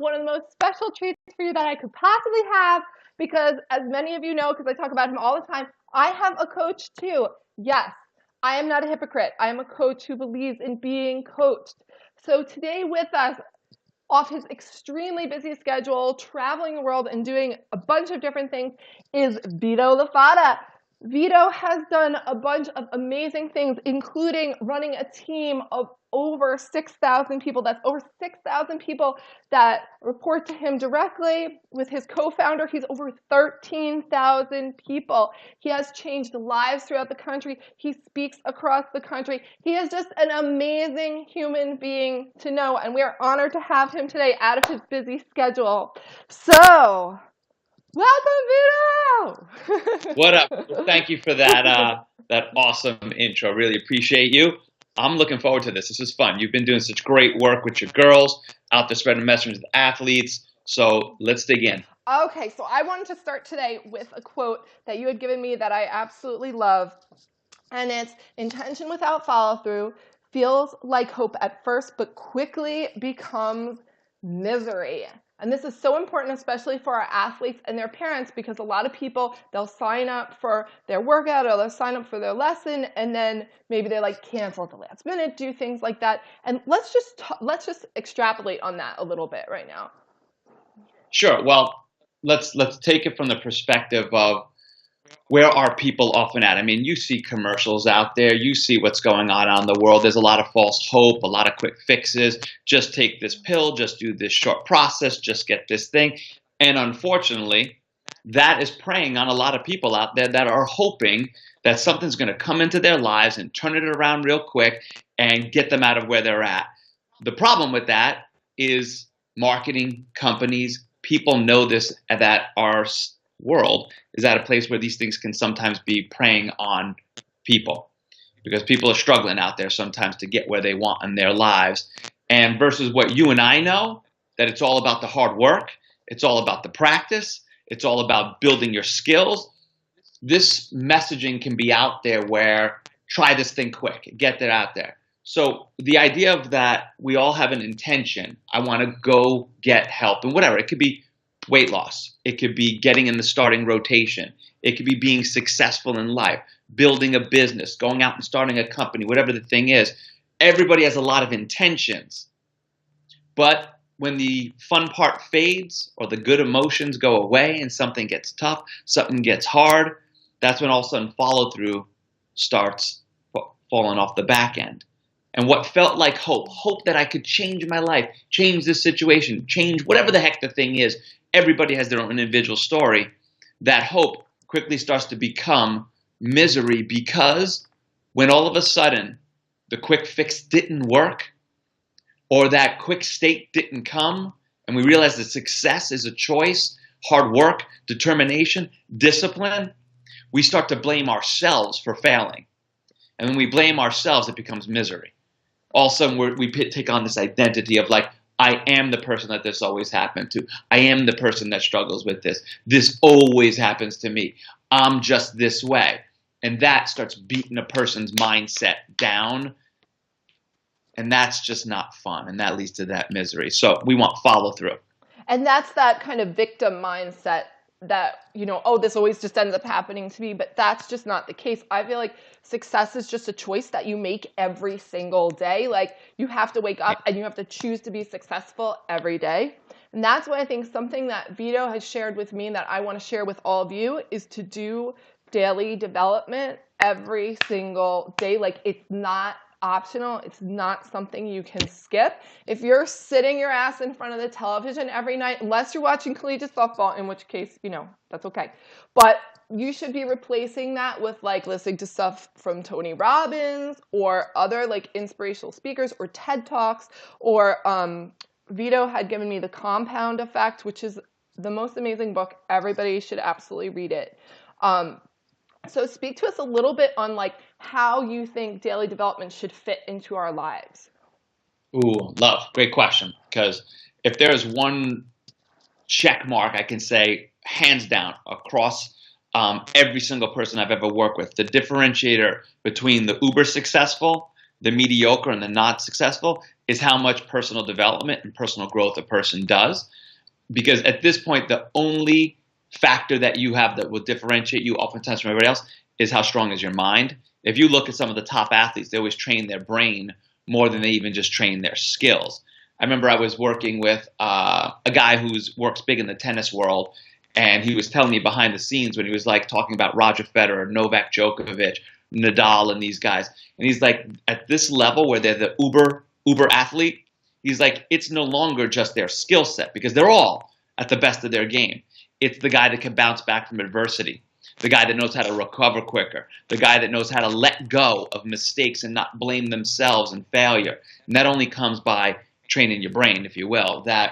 one of the most special treats for you that I could possibly have because, as many of you know, because I talk about him all the time, I have a coach too. Yes, I am not a hypocrite. I am a coach who believes in being coached. So today with us, off his extremely busy schedule, traveling the world and doing a bunch of different things, is Vito La Fata. Vito has done a bunch of amazing things, including running a team of over 6,000 people. That's over 6,000 people that report to him directly. With his co-founder, he's over 13,000 people. He has changed lives throughout the country. He speaks across the country. He is just an amazing human being to know, and we are honored to have him today out of his busy schedule. So, welcome, Vito! What up? Thank you for that awesome intro. Really appreciate you. I'm looking forward to this. This is fun. You've been doing such great work with your girls, out there spreading messages with athletes. So let's dig in. Okay, so I wanted to start today with a quote that you had given me that I absolutely love. And it's, intention without follow-through feels like hope at first, but quickly becomes misery. And this is so important, especially for our athletes and their parents, because a lot of people, they'll sign up for their workout or they'll sign up for their lesson, and then maybe they cancel at the last minute, do things like that. And let's just extrapolate on that a little bit right now. Sure. Well, let's take it from the perspective of where are people often at? I mean, you see commercials out there. You see what's going on in the world. There's a lot of false hope, a lot of quick fixes. Just take this pill, just do this short process, just get this thing. And unfortunately, that is preying on a lot of people out there that are hoping that something's going to come into their lives and turn it around real quick and get them out of where they're at. The problem with that is marketing companies, people know this, that our world is at a place where these things can sometimes be preying on people because people are struggling out there sometimes to get where they want in their lives. And versus what you and I know, that it's all about the hard work, it's all about the practice, it's all about building your skills. This messaging can be out there where try this thing quick, get it out there. So the idea of that, we all have an intention. I want to go get help and whatever. It could be weight loss. It could be getting in the starting rotation. It could be being successful in life, building a business, going out and starting a company, whatever the thing is. Everybody has a lot of intentions. But when the fun part fades or the good emotions go away and something gets tough, something gets hard, that's when all of a sudden follow through starts falling off the back end. And what felt like hope that I could change my life, change this situation, change whatever the heck the thing is. Everybody has their own individual story. That hope quickly starts to become misery because when all of a sudden the quick fix didn't work or that quick state didn't come and we realize that success is a choice, hard work, determination, discipline, we start to blame ourselves for failing. And when we blame ourselves, it becomes misery. All of a sudden we take on this identity of I am the person that this always happened to. I am the person that struggles with this. This always happens to me. I'm just this way. And that starts beating a person's mindset down. And that's just not fun. And that leads to that misery. So we want follow through. And that's that kind of victim mindset that, this always just ends up happening to me, but that's just not the case. I feel like success is just a choice that you make every single day. You have to wake up and you have to choose to be successful every day. And that's why I think something that Vito has shared with me that I want to share with all of you is to do daily development every single day. It's not optional. It's not something you can skip. If you're sitting your ass in front of the television every night, unless you're watching collegiate softball, in which case, that's okay. But you should be replacing that with listening to stuff from Tony Robbins or other inspirational speakers or TED Talks or Vito had given me The Compound Effect, which is the most amazing book. Everybody should absolutely read it. So speak to us a little bit on how you think daily development should fit into our lives. Ooh, love. Great question. Because if there's one check mark I can say hands down across every single person I've ever worked with, the differentiator between the uber successful, the mediocre, and the not successful is how much personal development and personal growth a person does. Because at this point, the only factor that you have that will differentiate you oftentimes from everybody else is how strong is your mind. If you look at some of the top athletes, they always train their brain more than they even just train their skills. I remember I was working with a guy who works big in the tennis world, and he was telling me behind the scenes when he was like talking about Roger Federer, Novak Djokovic, Nadal, and these guys. And he's like, at this level where they're the uber athlete, he's like, it's no longer just their skill set because they're all at the best of their game. It's the guy that can bounce back from adversity, the guy that knows how to recover quicker, the guy that knows how to let go of mistakes and not blame themselves and failure. And that only comes by training your brain, if you will. That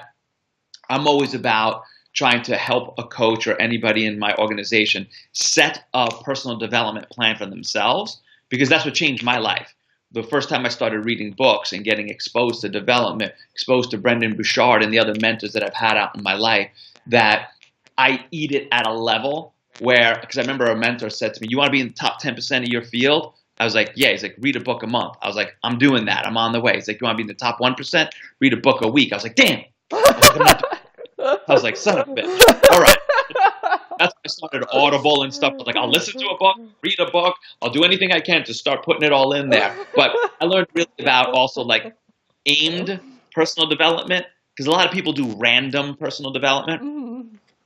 I'm always about trying to help a coach or anybody in my organization set a personal development plan for themselves, because that's what changed my life. The first time I started reading books and getting exposed to development, exposed to Brendan Bouchard and the other mentors that I've had out in my life, that I eat it at a level where, because I remember a mentor said to me, you want to be in the top 10% of your field? I was like, yeah. He's like, read a book a month. I was like, I'm doing that. I'm on the way. He's like, you want to be in the top 1%? Read a book a week. I was like, damn. I was like, son of a bitch. All right. That's when I started Audible and stuff. I was like, I'll listen to a book, read a book. I'll do anything I can to start putting it all in there. But I learned really about also like aimed personal development, because a lot of people do random personal development.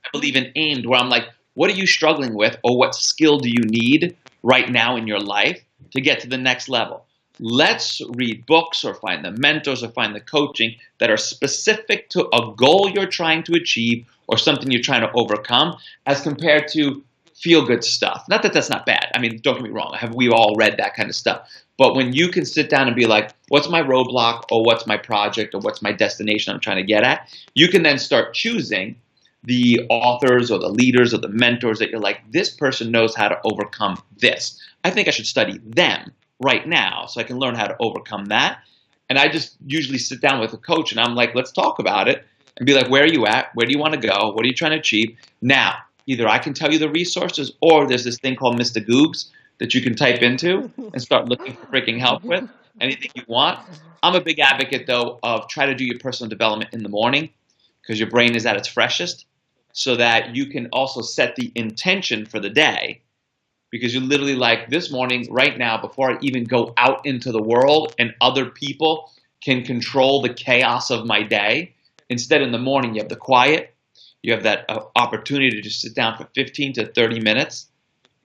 I believe in aimed, where I'm like, what are you struggling with, or what skill do you need right now in your life to get to the next level? Let's read books or find the mentors or find the coaching that are specific to a goal you're trying to achieve or something you're trying to overcome, as compared to feel-good stuff. Not that that's not bad. I mean, don't get me wrong. We've all read that kind of stuff. But when you can sit down and be like, what's my roadblock, or what's my project, or what's my destination I'm trying to get at, you can then start choosing the authors or the leaders or the mentors that you're like, this person knows how to overcome this. I think I should study them right now so I can learn how to overcome that. And I just usually sit down with a coach and I'm like, let's talk about it, and be like, where are you at? Where do you want to go? What are you trying to achieve? Now, either I can tell you the resources, or there's this thing called Mr. Googs that you can type into and start looking for freaking help with. Anything you want. I'm a big advocate, though, of try to do your personal development in the morning, because your brain is at its freshest, so that you can also set the intention for the day. Because you're literally like, this morning, right now, before I even go out into the world and other people can control the chaos of my day, instead in the morning you have the quiet, you have that opportunity to just sit down for 15 to 30 minutes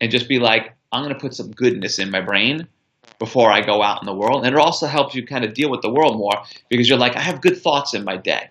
and just be like, I'm going to put some goodness in my brain before I go out in the world. And it also helps you kind of deal with the world more, because you're like, I have good thoughts in my day.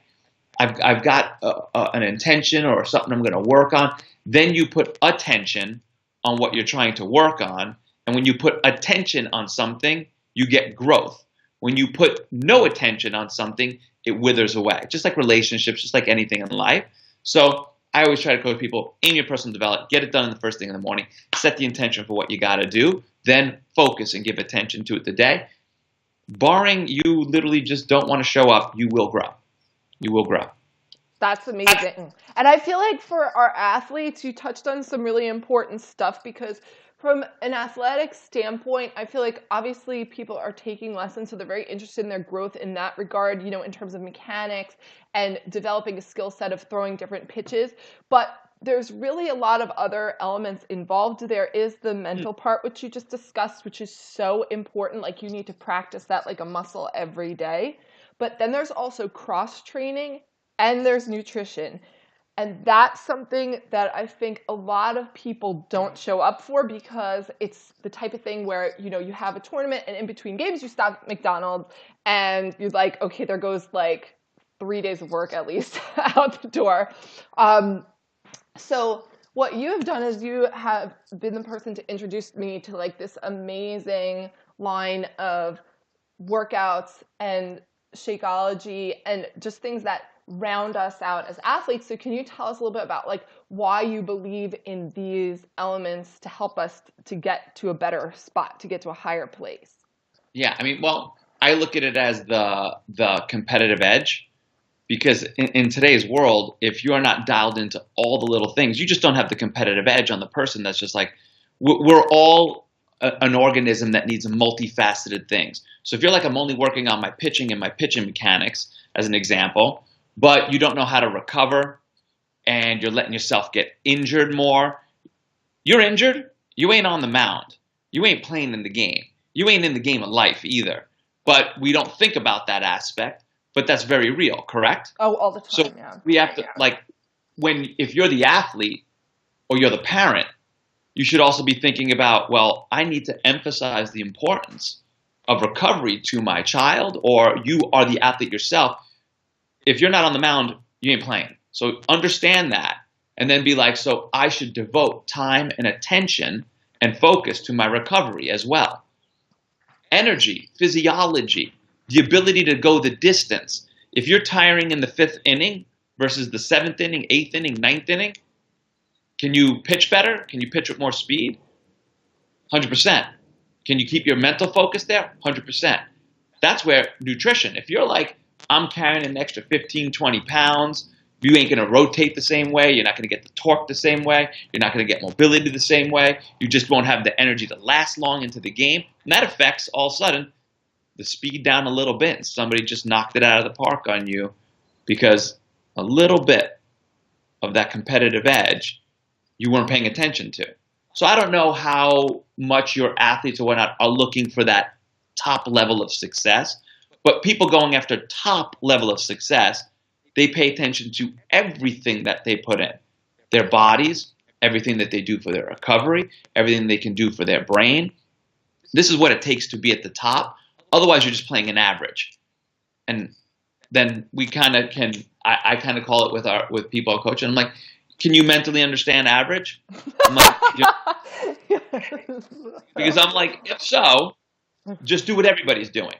I've got an intention or something I'm going to work on. Then you put attention on what you're trying to work on. And when you put attention on something, you get growth. When you put no attention on something, it withers away. Just like relationships, just like anything in life. So I always try to coach people, aim your personal development, get it done in the first thing in the morning, set the intention for what you got to do, then focus and give attention to it today. Barring you literally just don't want to show up, you will grow. You will grow. That's amazing. And I feel like for our athletes, you touched on some really important stuff, because from an athletic standpoint, I feel like obviously people are taking lessons, so they're very interested in their growth in that regard, you know, in terms of mechanics and developing a skill set of throwing different pitches. But there's really a lot of other elements involved. There is the mental part, which you just discussed, which is so important. Like, you need to practice that like a muscle every day. But then there's also cross training, and there's nutrition. And that's something that I think a lot of people don't show up for, because it's the type of thing where, you know, you have a tournament and in between games you stop at McDonald's and you're like, okay, there goes like 3 days of work at least out the door. So what you have done is you have been the person to introduce me to like this amazing line of workouts and Shakeology and just things that round us out as athletes. So can you tell us a little bit about like why you believe in these elements to help us to get to a better spot, to get to a higher place? Yeah, I mean, well, I look at it as the competitive edge, because in today's world, if you are not dialed into all the little things, you just don't have the competitive edge on the person that's just like, we're all an organism that needs multifaceted things. So if you're like, I'm only working on my pitching and my pitching mechanics, as an example, but you don't know how to recover and you're letting yourself get injured more, you're injured, you ain't on the mound. You ain't playing in the game. You ain't in the game of life either. But we don't think about that aspect, but that's very real, correct? Oh, all the So time, yeah. we have to, like, if you're the athlete or you're the parent, you should also be thinking about, well, I need to emphasize the importance of recovery to my child, or you are the athlete yourself. If you're not on the mound, you ain't playing. So understand that and then be like, so I should devote time and attention and focus to my recovery as well. Energy, physiology, the ability to go the distance. If you're tiring in the 5th inning versus the 7th inning, 8th inning, 9th inning, can you pitch better? Can you pitch with more speed? 100%. Can you keep your mental focus there? 100%. That's where nutrition, if you're like, I'm carrying an extra 15, 20 pounds, you ain't going to rotate the same way. You're not going to get the torque the same way. You're not going to get mobility the same way. You just won't have the energy to last long into the game. And that affects, all of a sudden, the speed down a little bit. And somebody just knocked it out of the park on you because a little bit of that competitive edge you weren't paying attention to. So I don't know how much your athletes or whatnot are looking for that top level of success, but people going after top level of success, they pay attention to everything that they put in. Their bodies, everything that they do for their recovery, everything they can do for their brain. This is what it takes to be at the top. Otherwise, you're just playing an average. And then we kind of can, I kind of call it with people I coach, and I'm like, can you mentally understand average? I'm like, because I'm like, if so, just do what everybody's doing.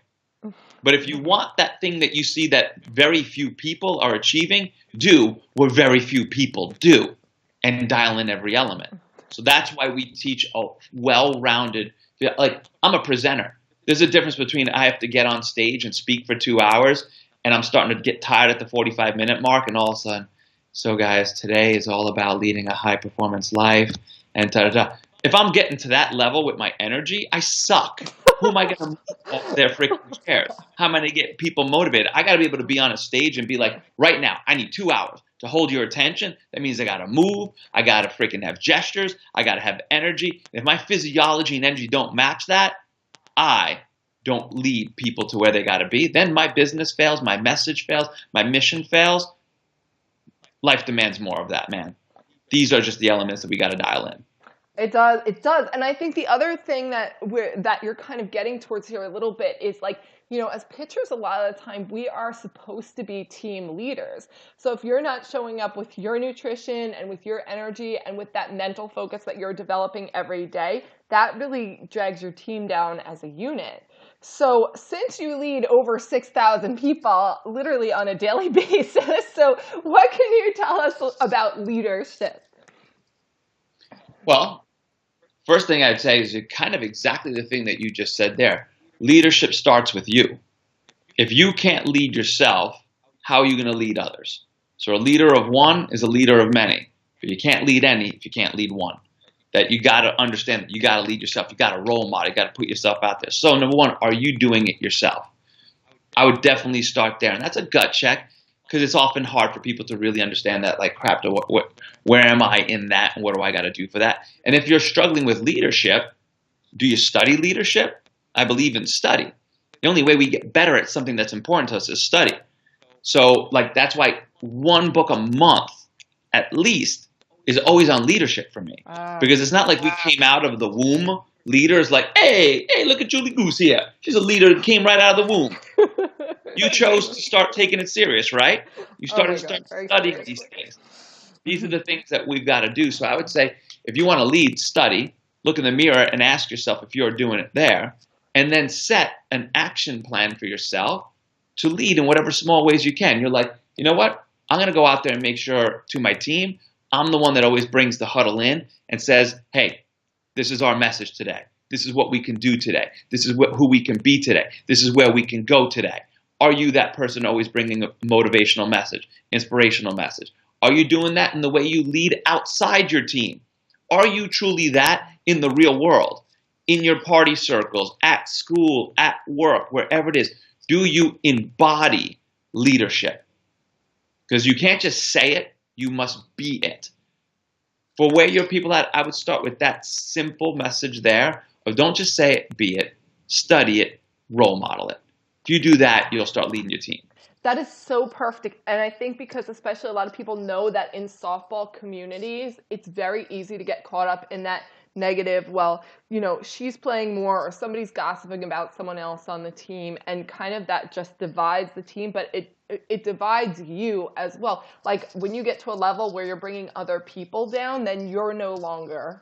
But if you want that thing that you see that very few people are achieving, do what very few people do and dial in every element. So that's why we teach a well-rounded, like, I'm a presenter. There's a difference between I have to get on stage and speak for 2 hours and I'm starting to get tired at the 45-minute mark and all of a sudden, so guys, today is all about leading a high-performance life and da-da-da. If I'm getting to that level with my energy, I suck. Who am I going to move off their freaking chairs? How am I going to get people motivated? I got to be able to be on a stage and be like, right now, I need 2 hours to hold your attention. That means I got to move. I got to freaking have gestures. I got to have energy. If my physiology and energy don't match that, I don't lead people to where they got to be. Then my business fails, my message fails, my mission fails. Life demands more of that, man. These are just the elements that we got to dial in. It does. It does. And I think the other thing that you're kind of getting towards here a little bit is, like, you know, as pitchers, a lot of the time we are supposed to be team leaders. So if you're not showing up with your nutrition and with your energy and with that mental focus that you're developing every day, that really drags your team down as a unit. So since you lead over 6,000 people literally on a daily basis, so what can you tell us about leadership? Well, first thing I'd say is kind of exactly the thing that you just said there. Leadership starts with you. If you can't lead yourself, how are you going to lead others? So a leader of one is a leader of many. But you can't lead any if you can't lead one. That you got to understand that you got to lead yourself. You got to role model. You got to put yourself out there. So number one, are you doing it yourself? I would definitely start there. And that's a gut check because it's often hard for people to really understand that, like, crap, where am I in that and what do I got to do for that? And if you're struggling with leadership, do you study leadership? I believe in study. The only way we get better at something that's important to us is study. So, like, that's why one book a month at least is always on leadership for me. Because it's not like we came out of the womb leaders like, hey, look at Julie Goose here. She's a leader that came right out of the womb. You chose to start taking it serious, right? You started studying these things. These are the things that we've got to do. So I would say, if you want to lead, study, look in the mirror and ask yourself if you're doing it there, and then set an action plan for yourself to lead in whatever small ways you can. You're like, you know what? I'm going to go out there and make sure to my team, I'm the one that always brings the huddle in and says, hey, this is our message today. This is what we can do today. This is who we can be today. This is where we can go today. Are you that person always bringing a motivational message, inspirational message? Are you doing that in the way you lead outside your team? Are you truly that in the real world? in your party circles, at school, at work, wherever it is? Do you embody leadership? Because you can't just say it, you must be it. For where your people at, I would start with that simple message there of don't just say it, be it, study it, role model it. If you do that, you'll start leading your team. That is so perfect. And I think because especially a lot of people know that in softball communities, it's very easy to get caught up in that negative, well, she's playing more or somebody's gossiping about someone else on the team, and kind of that just divides the team, but it divides you as well. Like when you get to a level where you're bringing other people down, then you're no longer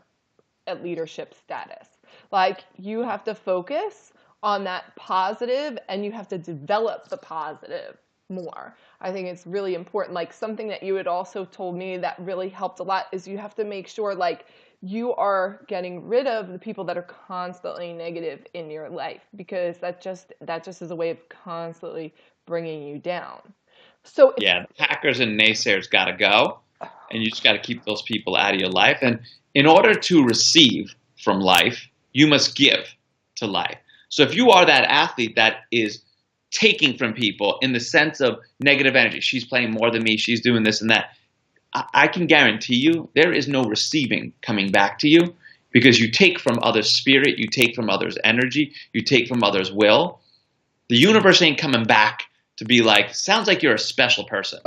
at leadership status. Like you have to focus on that positive and you have to develop the positive more. I think it's really important. Like something that you had also told me that really helped a lot is you have to make sure like you are getting rid of the people that are constantly negative in your life, because that just is a way of constantly bringing you down. So it's, Yeah, the hackers and naysayers got to go, and you just got to keep those people out of your life. And in order to receive from life, you must give to life. So if you are that athlete that is taking from people in the sense of negative energy, she's playing more than me, she's doing this and that, I can guarantee you there is no receiving coming back to you, because you take from others' spirit, you take from others' energy, you take from others' will. The universe ain't coming back to be like, sounds like you're a special person.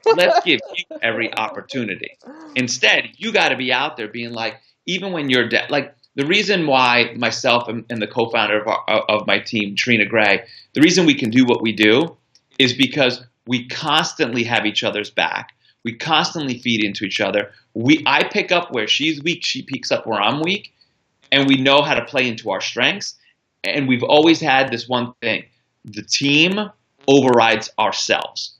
Let's give you every opportunity. Instead, you got to be out there being like, even when you're dead, like the reason why myself and the co-founder of my team, Trina Gray, the reason we can do what we do is because we constantly have each other's back. We constantly feed into each other. I pick up where she's weak, she picks up where I'm weak, and we know how to play into our strengths. And we've always had this one thing: the team overrides ourselves.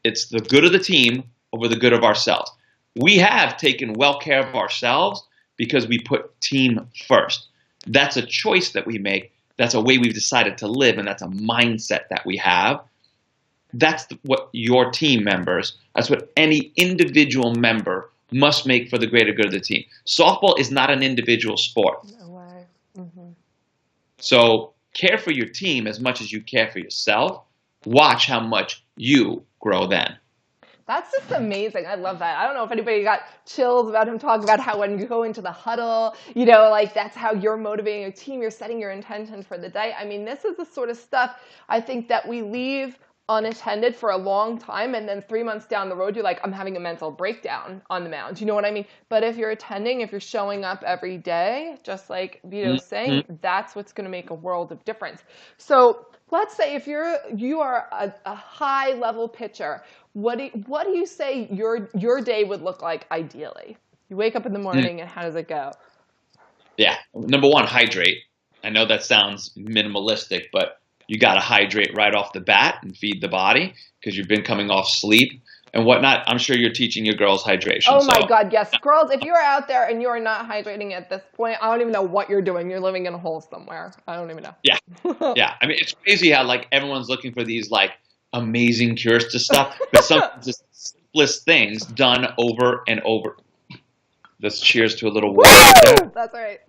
It's the good of the team over the good of ourselves. We have taken well care of ourselves because we put team first. That's a choice that we make. That's a way we've decided to live, and that's a mindset that we have. That's what your team members, that's what any individual member must make for the greater good of the team. Softball is not an individual sport. no way. Mm-hmm. So care for your team as much as you care for yourself. Watch how much you grow then. That's just amazing. I love that. I don't know if anybody got chills about him talking about how when you go into the huddle, like that's how you're motivating your team. You're setting your intention for the day. I mean, this is the sort of stuff I think that we leave unattended for a long time, and then 3 months down the road, you're like, I'm having a mental breakdown on the mound. You know what I mean? But if you're attending, if you're showing up every day, just like Vito's saying, that's what's going to make a world of difference. So let's say if you are a high level pitcher, what do you say your day would look like ideally? You wake up in the morning and how does it go? Yeah. Number one, hydrate. I know that sounds minimalistic, but you got to hydrate right off the bat and feed the body because you've been coming off sleep and whatnot. I'm sure you're teaching your girls hydration. Oh my God, yes. Girls, if you're out there and you're not hydrating at this point, I don't even know what you're doing. You're living in a hole somewhere. I don't even know. Yeah. Yeah. I mean, it's crazy how like everyone's looking for these like amazing cures to stuff, but sometimes the simplest things done over and over. Let's cheers to a little water there. That's right.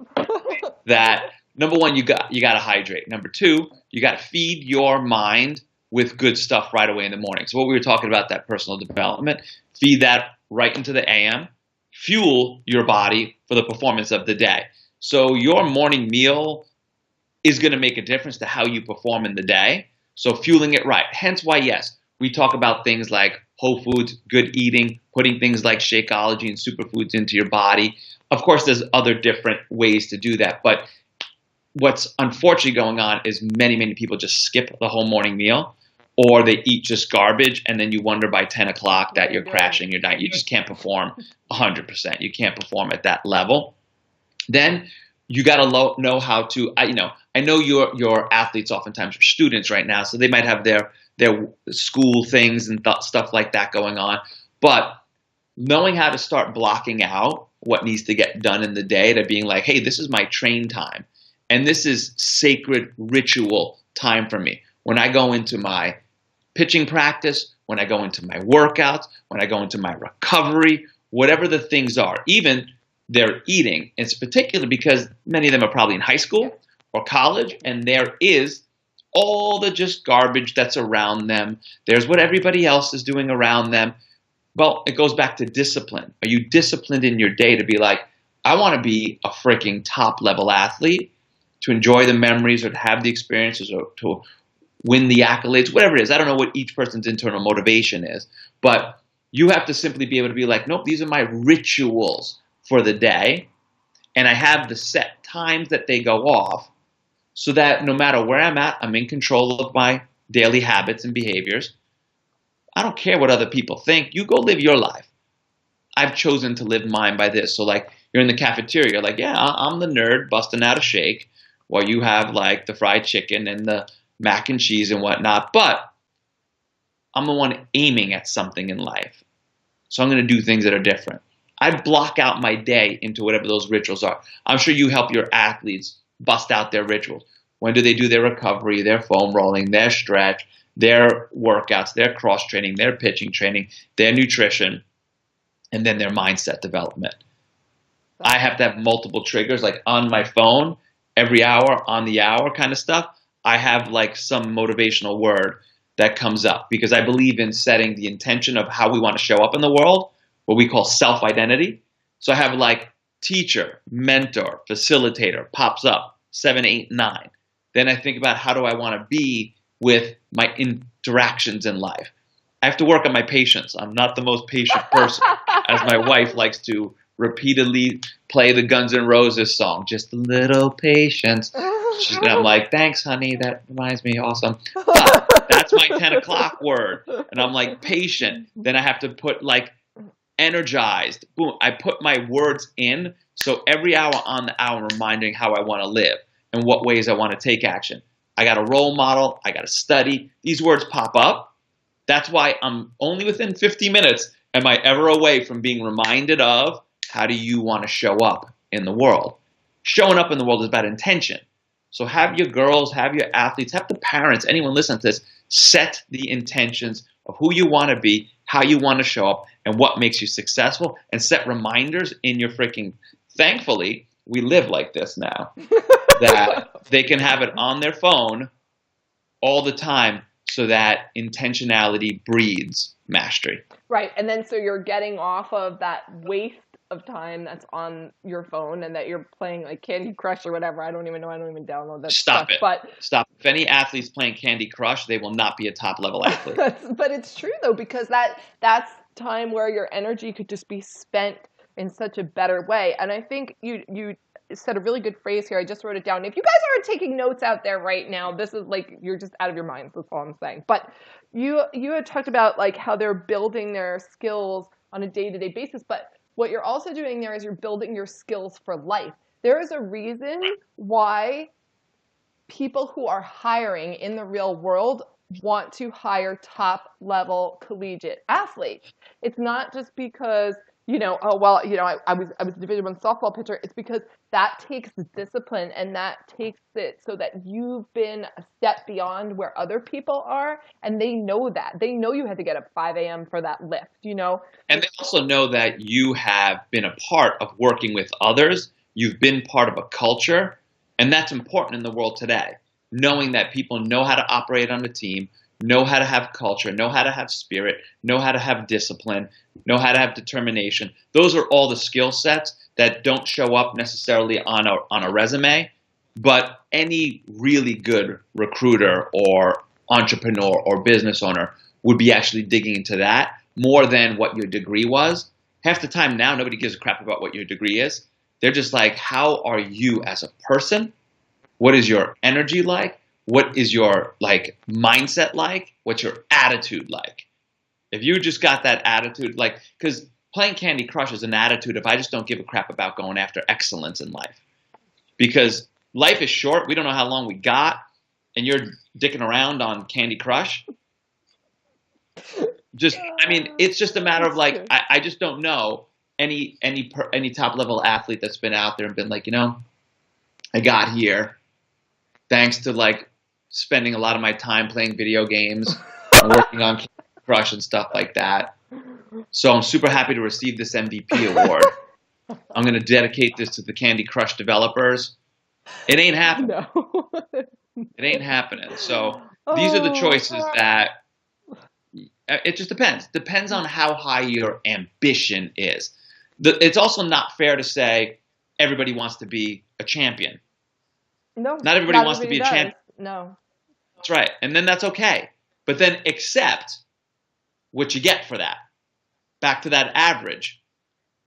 That number one, you got to hydrate. Number two, you got to feed your mind with good stuff right away in the morning. So what we were talking about, that personal development, feed that right into the AM, fuel your body for the performance of the day. So your morning meal is going to make a difference to how you perform in the day. So fueling it right. Hence why, yes, we talk about things like whole foods, good eating, putting things like Shakeology and superfoods into your body. Of course, there's other different ways to do that. But what's unfortunately going on is many people just skip the whole morning meal, or they eat just garbage, and then you wonder by 10 o'clock that you're crashing your diet. You just can't perform 100%. You can't perform at that level. Then you got to know how to, I know your athletes oftentimes are students right now, so they might have their school things and stuff like that going on. But knowing how to start blocking out what needs to get done in the day, to being like, hey, this is my train time. And this is sacred ritual time for me. When I go into my pitching practice, when I go into my workouts, when I go into my recovery, whatever the things are, even they're eating. It's particularly because many of them are probably in high Yeah. school or college, and there is all the just garbage that's around them. There's what everybody else is doing around them. Well, it goes back to discipline. Are you disciplined in your day to be like, I want to be a freaking top level athlete, to enjoy the memories or to have the experiences or to win the accolades, whatever it is. I don't know what each person's internal motivation is, but you have to simply be able to be like, nope, these are my rituals for the day. And I have the set times that they go off so that no matter where I'm at, I'm in control of my daily habits and behaviors. I don't care what other people think. You go live your life. I've chosen to live mine by this. So like you're in the cafeteria, you're like, yeah, I'm the nerd busting out a shake while you have like the fried chicken and the mac and cheese and whatnot. But I'm the one aiming at something in life. So I'm going to do things that are different. I block out my day into whatever those rituals are. I'm sure you help your athletes bust out their rituals. When do they do their recovery, their foam rolling, their stretch, their workouts, their cross training, their pitching training, their nutrition, and then their mindset development. I have to have multiple triggers, like on my phone, every hour, on the hour kind of stuff. I have like some motivational word that comes up because I believe in setting the intention of how we want to show up in the world, what we call self-identity. So I have like teacher, mentor, facilitator pops up, 7, 8, 9. Then I think about how do I want to be with my interactions in life. I have to work on my patience. I'm not the most patient person, as my wife likes to repeatedly play the Guns N' Roses song, just a little patience. And I'm like, thanks, honey. That reminds me, awesome. But that's my 10 o'clock word. And I'm like, patient. Then I have to put like energized. Boom. I put my words in. So every hour on the hour, I'm reminding how I want to live and what ways I want to take action. I got a role model. I got to study. These words pop up. That's why I'm only within 50 minutes am I ever away from being reminded of how do you want to show up in the world. Showing up in the world is about intention. So have your girls, have your athletes, have the parents, anyone listening to this, set the intentions of who you want to be, how you want to show up, and what makes you successful, and set reminders in your freaking, thankfully, we live like this now, that they can have it on their phone all the time so that intentionality breeds mastery. Right. And then so you're getting off of that waste of time that's on your phone and that you're playing like Candy Crush or whatever. I don't even know. I don't even download that Stop stuff. it. But Stop. If any athlete's playing Candy Crush, they will not be a top level athlete. but it's true though, because that's time where your energy could just be spent in such a better way. And I think you said a really good phrase here. I just wrote it down. If you guys aren't taking notes out there right now, this is like you're just out of your minds. That's all I'm saying. But you had talked about like how they're building their skills on a day-to-day basis, but what you're also doing there is you're building your skills for life. There is a reason why people who are hiring in the real world want to hire top level collegiate athletes. It's not just because, oh, well, I was a Division I softball pitcher. It's because that takes discipline and that takes it so that you've been a step beyond where other people are. And they know that. They know you had to get up 5 a.m. for that lift. And they also know that you have been a part of working with others. You've been part of a culture. And that's important in the world today. Knowing that people know how to operate on a team, know how to have culture, know how to have spirit, know how to have discipline, know how to have determination. Those are all the skill sets that don't show up necessarily on a resume, but any really good recruiter or entrepreneur or business owner would be actually digging into that more than what your degree was. Half the time now, nobody gives a crap about what your degree is. They're just like, how are you as a person? What is your energy like? What is your like mindset like? What's your attitude like? If you just got that attitude, like, because playing Candy Crush is an attitude of I just don't give a crap about going after excellence in life. Because life is short. We don't know how long we got. And you're dicking around on Candy Crush. It's just a matter of like, I just don't know any top level athlete that's been out there and been like, I got here thanks to like spending a lot of my time playing video games and working on Candy Crush and stuff like that. So I'm super happy to receive this MVP award. I'm going to dedicate this to the Candy Crush developers. It ain't happening. No. It ain't happening. So these are the Oh, choices that it just depends. Depends on how high your ambition is. It's also not fair to say everybody wants to be a champion. no, Not everybody not wants to everybody be a does. champion. No. That's right. And then that's okay. But then accept what you get for that. Back to that average.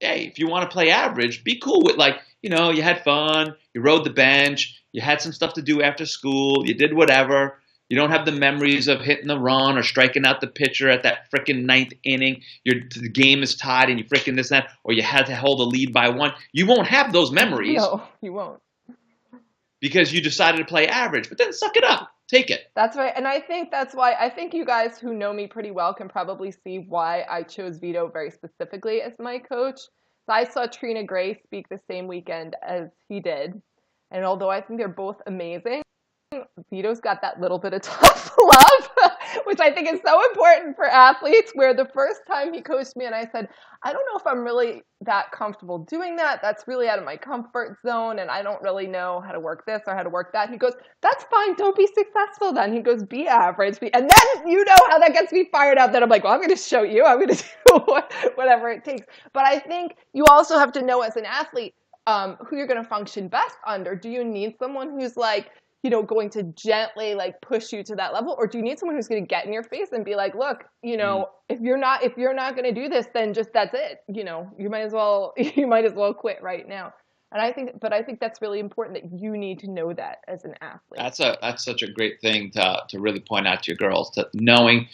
Hey, if you want to play average, be cool with like, you had fun, you rode the bench, you had some stuff to do after school, you did whatever. You don't have the memories of hitting the run or striking out the pitcher at that freaking ninth inning. The game is tied and you freaking this and that, or you had to hold a lead by one. You won't have those memories No, you won't. because you decided to play average. But then suck it up, take it. That's right. And I think that's why I think you guys who know me pretty well can probably see why I chose Vito very specifically as my coach. So I saw Trina Gray speak the same weekend as he did. And although I think they're both amazing, Vito's got that little bit of tough love, which I think is so important for athletes. Where the first time he coached me and I said, I don't know if I'm really that comfortable doing that. That's really out of my comfort zone. And I don't really know how to work this or how to work that. And he goes, that's fine. Don't be successful then. He goes, be average. And then you know how that gets me fired up. Then I'm like, well, I'm going to show you. I'm going to do whatever it takes. But I think you also have to know as an athlete who you're going to function best under. Do you need someone who's like, going to gently like push you to that level, or do you need someone who's going to get in your face and be like, look, if you're not going to do this, then just that's it. You might as well quit right now. And I think that's really important that you need to know that as an athlete. That's such a great thing to really point out to your girls, that knowing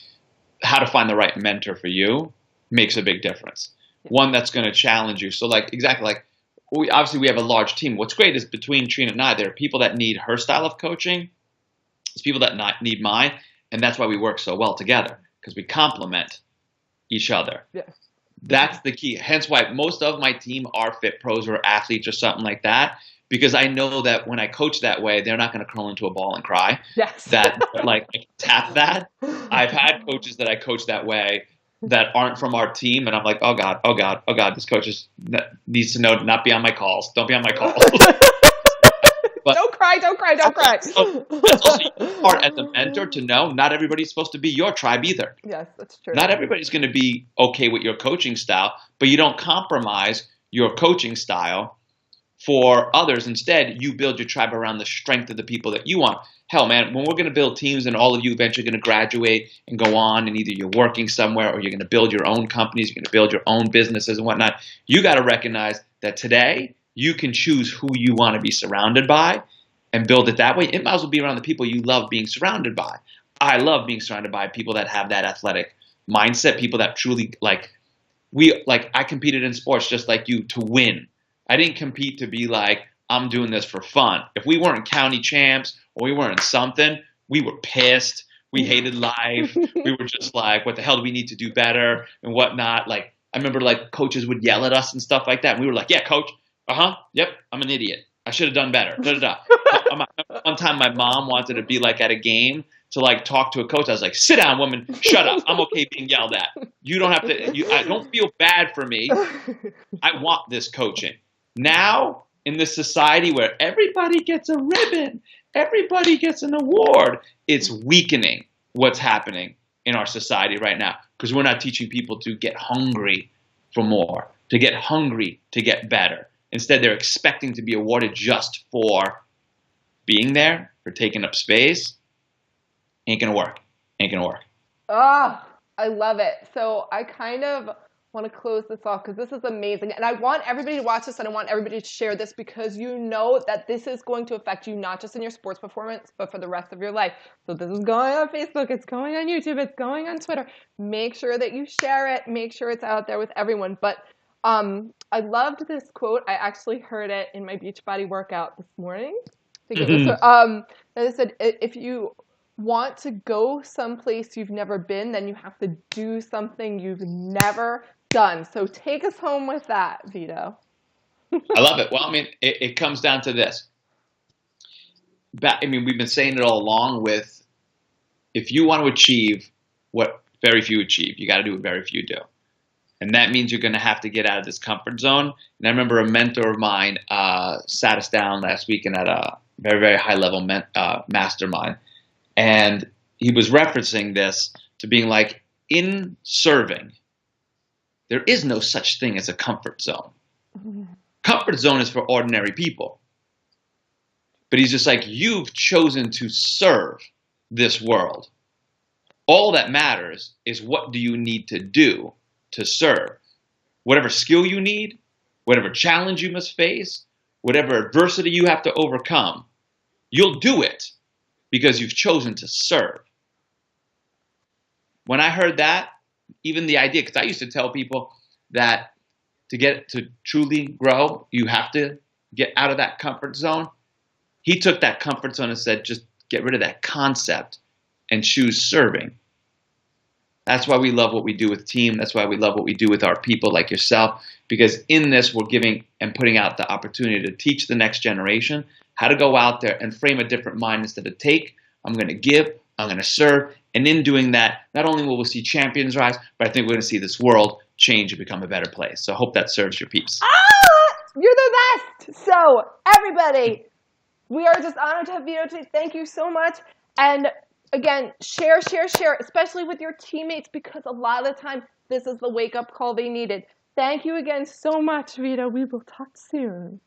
how to find the right mentor for you makes a big difference. Yeah. One that's going to challenge you. So like exactly like. We have a large team. What's great is between Trina and I, there are people that need her style of coaching. There's people that need mine, and that's why we work so well together, because we complement each other. Yes. That's the key. Hence why most of my team are fit pros or athletes or something like that, because I know that when I coach that way, they're not going to curl into a ball and cry. Yes. That like I tap that. I've had coaches that I coach that way that aren't from our team, and I'm like, oh God, this coach needs to know to not be on my calls. Don't be on my calls. But don't cry. So that's also your part as a mentor to know not everybody's supposed to be your tribe either. Yes, that's true. Not everybody's going to be okay with your coaching style, but you don't compromise your coaching style for others. Instead, you build your tribe around the strength of the people that you want. Hell, man, when we're going to build teams and all of you eventually going to graduate and go on, and either you're working somewhere or you're going to build your own companies, you're going to build your own businesses and whatnot, you got to recognize that today you can choose who you want to be surrounded by and build it that way. It might as well be around the people you love being surrounded by. I love being surrounded by people that have that athletic mindset, people that truly I competed in sports just like you to win. I didn't compete to be like, I'm doing this for fun. If we weren't county champs or we weren't something, we were pissed. We hated life. We were just like, what the hell do we need to do better and whatnot? Like, I remember like coaches would yell at us and stuff like that. And we were like, yeah, coach. Yep. I'm an idiot. I should have done better. One time my mom wanted to be like at a game to like talk to a coach. I was like, sit down, woman. Shut up. I'm okay being yelled at. You don't have to. I don't feel bad for me. I want this coaching. Now, in this society where everybody gets a ribbon, everybody gets an award, it's weakening what's happening in our society right now, because we're not teaching people to get hungry for more, to get hungry to get better. Instead, they're expecting to be awarded just for being there, for taking up space. Ain't gonna work. Ain't gonna work. Ah, I love it. So I kind of want to close this off because this is amazing. And I want everybody to watch this, and I want everybody to share this, because you know that this is going to affect you not just in your sports performance, but for the rest of your life. So this is going on Facebook, it's going on YouTube, it's going on Twitter. Make sure that you share it. Make sure it's out there with everyone. But I loved this quote. I actually heard it in my Beachbody workout this morning. I think it was, it said, if you want to go someplace you've never been, then you have to do something you've never done. So take us home with that, Vito. I love it. Well, I mean, it comes down to this. We've been saying it all along with, if you want to achieve what very few achieve, you got to do what very few do. And that means you're going to have to get out of this comfort zone. And I remember a mentor of mine sat us down last weekend at a very, very high level mastermind. And he was referencing this to being like, in serving, there is no such thing as a comfort zone. Comfort zone is for ordinary people. But he's just like, you've chosen to serve this world. All that matters is what do you need to do to serve. Whatever skill you need, whatever challenge you must face, whatever adversity you have to overcome, you'll do it because you've chosen to serve. When I heard that, even the idea, because I used to tell people that to get to truly grow, you have to get out of that comfort zone. He took that comfort zone and said, just get rid of that concept and choose serving. That's why we love what we do with team. That's why we love what we do with our people like yourself, because in this, we're giving and putting out the opportunity to teach the next generation how to go out there and frame a different mind instead of take. I'm going to give, I'm going to serve. And in doing that, not only will we see champions rise, but I think we're going to see this world change and become a better place. So I hope that serves your peeps. You're the best. So everybody, we are just honored to have Vito today. Thank you so much. And again, share, especially with your teammates, because a lot of the time, this is the wake-up call they needed. Thank you again so much, Vito. We will talk soon.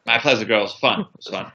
My pleasure, girls. Fun. It was fun.